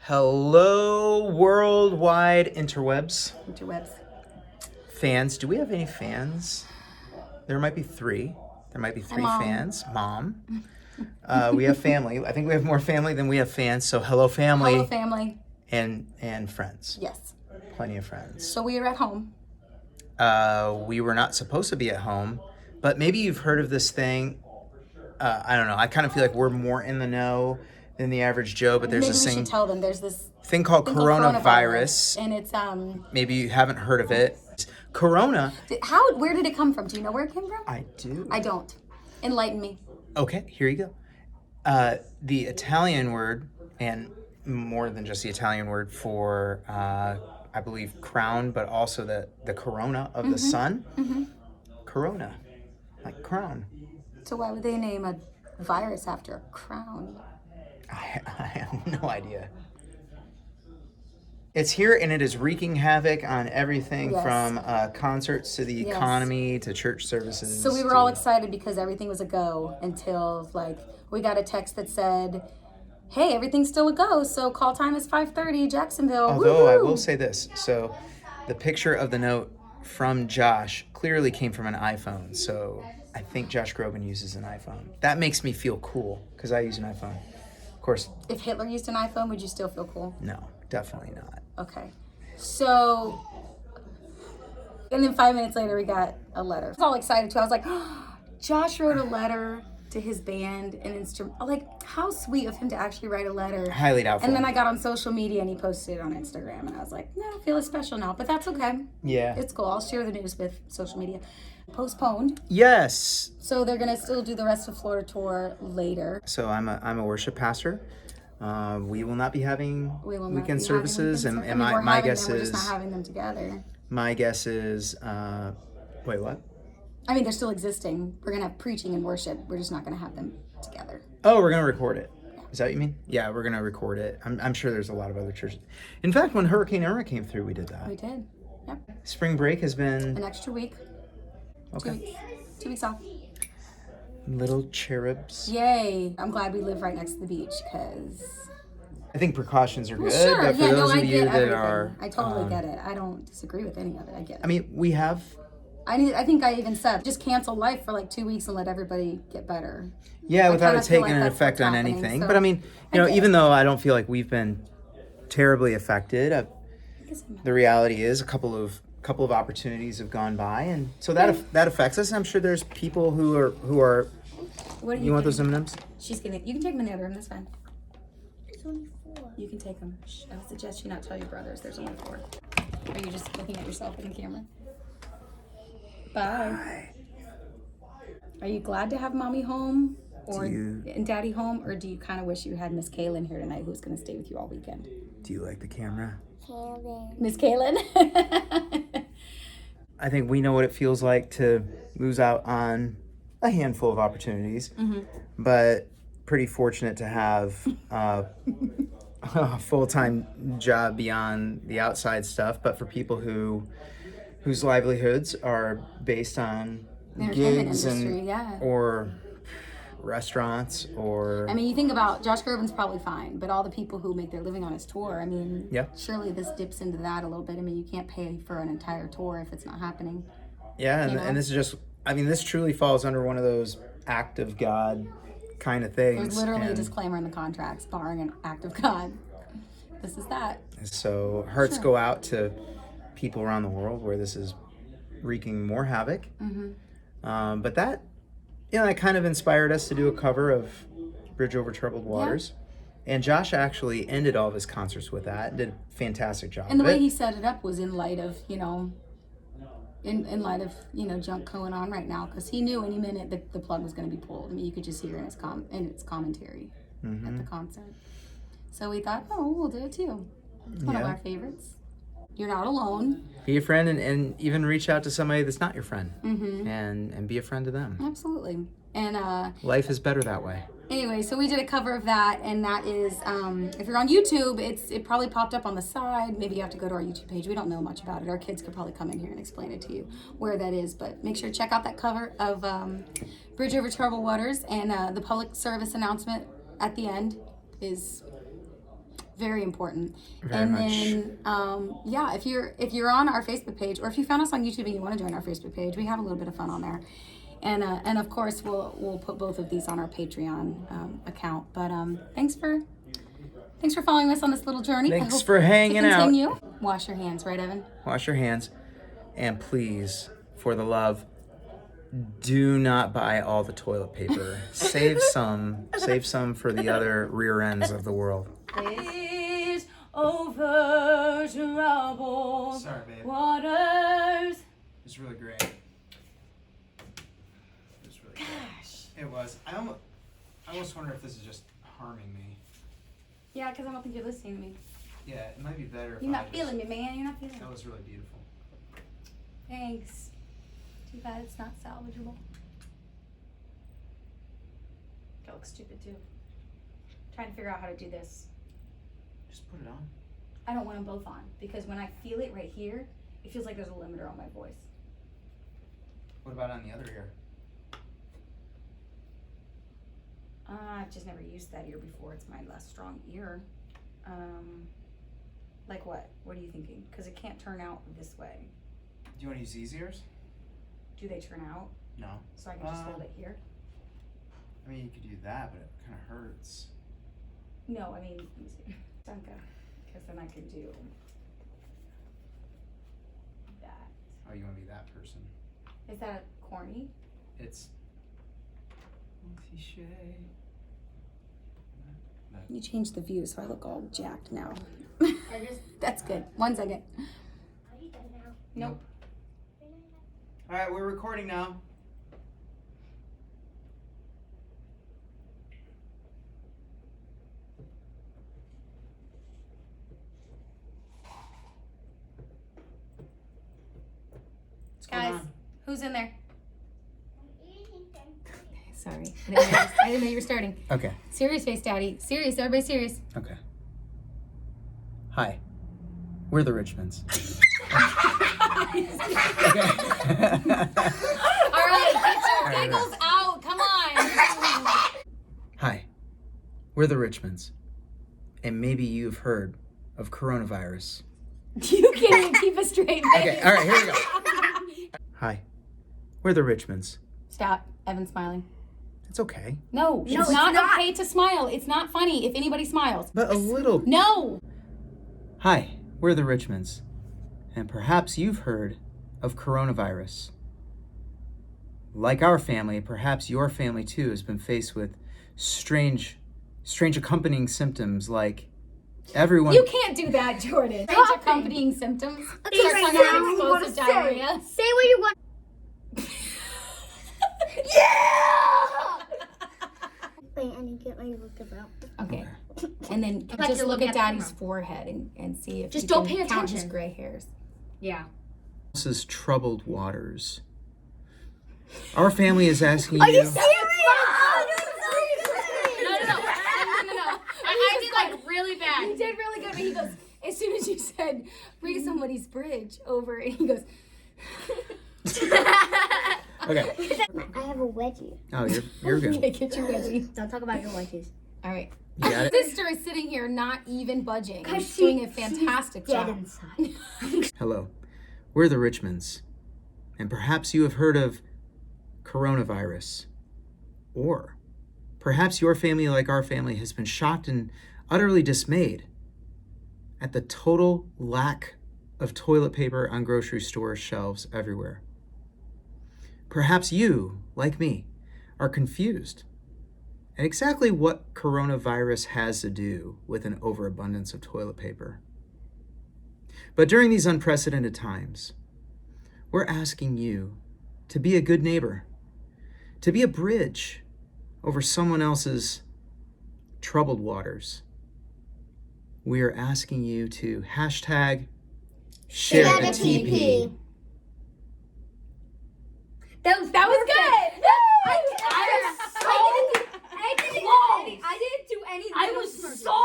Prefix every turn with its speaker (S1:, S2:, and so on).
S1: Hello, worldwide interwebs.
S2: Interwebs.
S1: Fans. Do we have any fans? There might be three. There might be three fans. Mom. We have family. I think we have more family than we have fans. So hello, family.
S2: Hello, family.
S1: And friends.
S2: Yes.
S1: Plenty of friends.
S2: So we are at home.
S1: We were not supposed to be at home, but maybe you've heard of this thing. I don't know. I kind of feel like we're more in the know than the average Joe, but there's
S2: Maybe
S1: this
S2: we
S1: thing.
S2: should tell them there's this
S1: thing called coronavirus.
S2: and it's
S1: Maybe you haven't heard of it. Corona.
S2: Where did it come from? Do you know where it came from?
S1: I do.
S2: I don't. Enlighten me.
S1: Okay, here you go. The Italian word, and more than just the Italian word for, I believe, crown, but also the corona of the sun. Mm-hmm. Corona, like crown.
S2: So why would they name a virus after a crown?
S1: I have no idea. It's here and it is wreaking havoc on everything from concerts to the economy to church services.
S2: So we were all excited because everything was a go until we got a text that said, hey, everything's still a go, so call time is 5:30, Jacksonville.
S1: Although I
S2: Woo-hoo!
S1: will say this, so the picture of the note from Josh clearly came from an iPhone, so I think Josh Groban uses an iPhone. That makes me feel cool because I use an iPhone. Of course.
S2: If Hitler used an iPhone, would you still feel cool?
S1: No, definitely not.
S2: Okay. So, and then 5 minutes later, we got a letter. I was all excited too. I was like, oh, Josh wrote a letter to his band and instrument. Like, how sweet of him to actually write a letter.
S1: Highly doubtful.
S2: And then I got on social media and he posted it on Instagram, and I was like, no, I feel special now, but that's okay.
S1: Yeah.
S2: It's cool. I'll share the news with social media. Postponed.
S1: Yes.
S2: So they're gonna still do the rest of Florida tour later.
S1: So I'm a worship pastor. We will not be having weekend services, and my guess
S2: we're
S1: is
S2: just not having them together.
S1: My guess is wait, what?
S2: I mean, they're still existing. We're gonna have preaching and worship. We're just not gonna have them together.
S1: Oh, we're gonna record it. Is that what you mean? Yeah, we're gonna record it. I'm sure there's a lot of other churches. In fact, when Hurricane Irma came through, we did that.
S2: We did. Yep.
S1: Spring break has been
S2: An extra week.
S1: okay.
S2: 2 weeks off.
S1: Little cherubs.
S2: Yay! I'm glad we live right next to the beach because.
S1: I think precautions are good,
S2: Sure.
S1: but for those of you that are,
S2: I totally get it. I don't disagree with any of it. I get it.
S1: I mean, we have.
S2: I think I even said just cancel life for like 2 weeks and let everybody get better.
S1: Yeah, without it taking an effect on anything.
S2: So
S1: but I mean, even though I don't feel like we've been terribly affected, the reality is a couple of opportunities have gone by, and so that affects us. I'm sure there's people who are.
S2: What
S1: you want those M&Ms?
S2: She's gonna. You can take them in the other room. That's fine. There's only 4. You can take them. I would suggest you not tell your brothers. There's only 4. Are you just looking at yourself in the camera? Bye. Are you glad to have mommy home and daddy home, or do you kind of wish you had Miss Kaylin here tonight, who's going to stay with you all weekend?
S1: Do you like the camera?
S2: Miss Kaylin?
S1: I think we know what it feels like to lose out on a handful of opportunities, but pretty fortunate to have a full-time job beyond the outside stuff. But for people whose livelihoods are based on gigs or restaurants or...
S2: I mean, you think about Josh Groban's probably fine, but all the people who make their living on his tour, I mean, surely this dips into that a little bit. I mean, you can't pay for an entire tour if it's not happening.
S1: Yeah, and this is just, I mean, this truly falls under one of those act of God kind of things.
S2: There's literally a disclaimer in the contracts, barring an act of God. This is that.
S1: So hearts go out to people around the world where this is wreaking more havoc. But that, that kind of inspired us to do a cover of Bridge Over Troubled Waters. Yeah. And Josh actually ended all of his concerts with that. Did a fantastic job.
S2: And the way he set it up was in light of, in light of, junk going on right now, because he knew any minute that the plug was going to be pulled. I mean, you could just hear in its commentary at the concert. So we thought, we'll do it too. It's one of our favorites. You're not alone.
S1: Be a friend and even reach out to somebody that's not your friend and be a friend to them.
S2: Absolutely. And
S1: life is better that way.
S2: Anyway, so we did a cover of that, and that is, if you're on YouTube, it probably popped up on the side. Maybe you have to go to our YouTube page. We don't know much about it. Our kids could probably come in here and explain it to you where that is. But make sure to check out that cover of Bridge Over Troubled Waters, and the public service announcement at the end is Very important.
S1: Very much.
S2: Then, yeah, if you're on our Facebook page, or if you found us on YouTube and you want to join our Facebook page, we have a little bit of fun on there. And of course, we'll put both of these on our Patreon account. But thanks for following us on this little journey.
S1: Thanks for hanging out.
S2: Wash your hands, right, Evan?
S1: Wash your hands. And please, for the love, do not buy all the toilet paper. Save some for the other rear ends of the world.
S2: Is over troubled waters.
S1: It's really great. It was really
S2: Gosh.
S1: good. It was. I almost wonder if this is just harming me.
S2: Yeah, because I don't think you're listening to me.
S1: Yeah, it might be better if
S2: You're not feeling me, man. You're not feeling me.
S1: That was really beautiful.
S2: Thanks. Too bad it's not salvageable. That looks stupid too. Trying to figure out how to do this.
S1: Just put it on.
S2: I don't want them both on because when I feel it right here, it feels like there's a limiter on my voice.
S1: What about on the other ear?
S2: I've just never used that ear before. It's my less strong ear. Like what? What are you thinking? Because it can't turn out this way.
S1: Do you want to use these ears?
S2: Do they turn out?
S1: No.
S2: So I can just hold it here?
S1: I mean, you could do that, but it kind of hurts.
S2: No, I mean, let me see. Dunka. Because then I can do that.
S1: Oh, you want to be that person?
S2: Is that corny?
S1: It's cliche.
S2: You changed the view, so I look all jacked now. That's good. 1 second. Nope.
S1: All right, we're recording now. What's going
S2: Guys,
S1: on?
S2: who's in there? Sorry. I didn't know you were starting.
S1: Okay.
S2: Serious face, Daddy. Serious. Everybody serious.
S1: Okay. Hi. We're the Richmonds.
S2: Okay. All right, get your giggles out. Come on.
S1: Hi. We're the Richmonds. And maybe you've heard of coronavirus.
S2: You can't even keep a straight face.
S1: Okay, all right, here we go. Hi. We're the Richmonds.
S2: Stop. Evan's smiling.
S1: It's okay.
S2: No, it's not okay to smile. It's not funny if anybody smiles.
S1: But a little.
S2: No.
S1: Hi, we're the Richmonds. And perhaps you've heard of coronavirus. Like our family, perhaps your family too has been faced with strange accompanying symptoms like everyone.
S2: You can't do that, Jordan. Strange accompanying symptoms.
S3: Okay, right now,
S2: Explosive diarrhea.
S3: Say what you want. Wait, I need to get my look about.
S2: Okay. And then
S3: Like
S2: just
S3: you're
S2: look
S3: looking
S2: at
S3: at the
S2: Daddy's forehead and see if
S3: Just
S2: you
S3: don't
S2: can
S3: pay
S2: count his
S3: attention.
S2: gray hairs. Yeah.
S1: This is troubled waters. Our family is asking
S3: Are you
S1: you.
S3: serious?
S2: No. I did like really bad. You did really good, but he goes, as soon as you said, bring somebody's bridge over, and he goes,
S1: Okay.
S3: I have a wedgie.
S1: Oh, you're good.
S2: okay, get your wedgie.
S3: Don't talk about your wedgies.
S2: All right.
S1: You got it?
S2: Sister is sitting here not even budging.
S3: Cause
S2: She's doing a fantastic
S3: Dead
S2: job.
S3: inside.
S1: Hello. We're the Richmonds. And perhaps you have heard of coronavirus. Or perhaps your family, like our family, has been shocked and utterly dismayed at the total lack of toilet paper on grocery store shelves everywhere. Perhaps you, like me, are confused at exactly what coronavirus has to do with an overabundance of toilet paper. But during these unprecedented times, we're asking you to be a good neighbor, to be a bridge over someone else's troubled waters. We are asking you to hashtag share the TP.
S2: That was good. I didn't do anything.
S3: I didn't do anything.
S2: I was so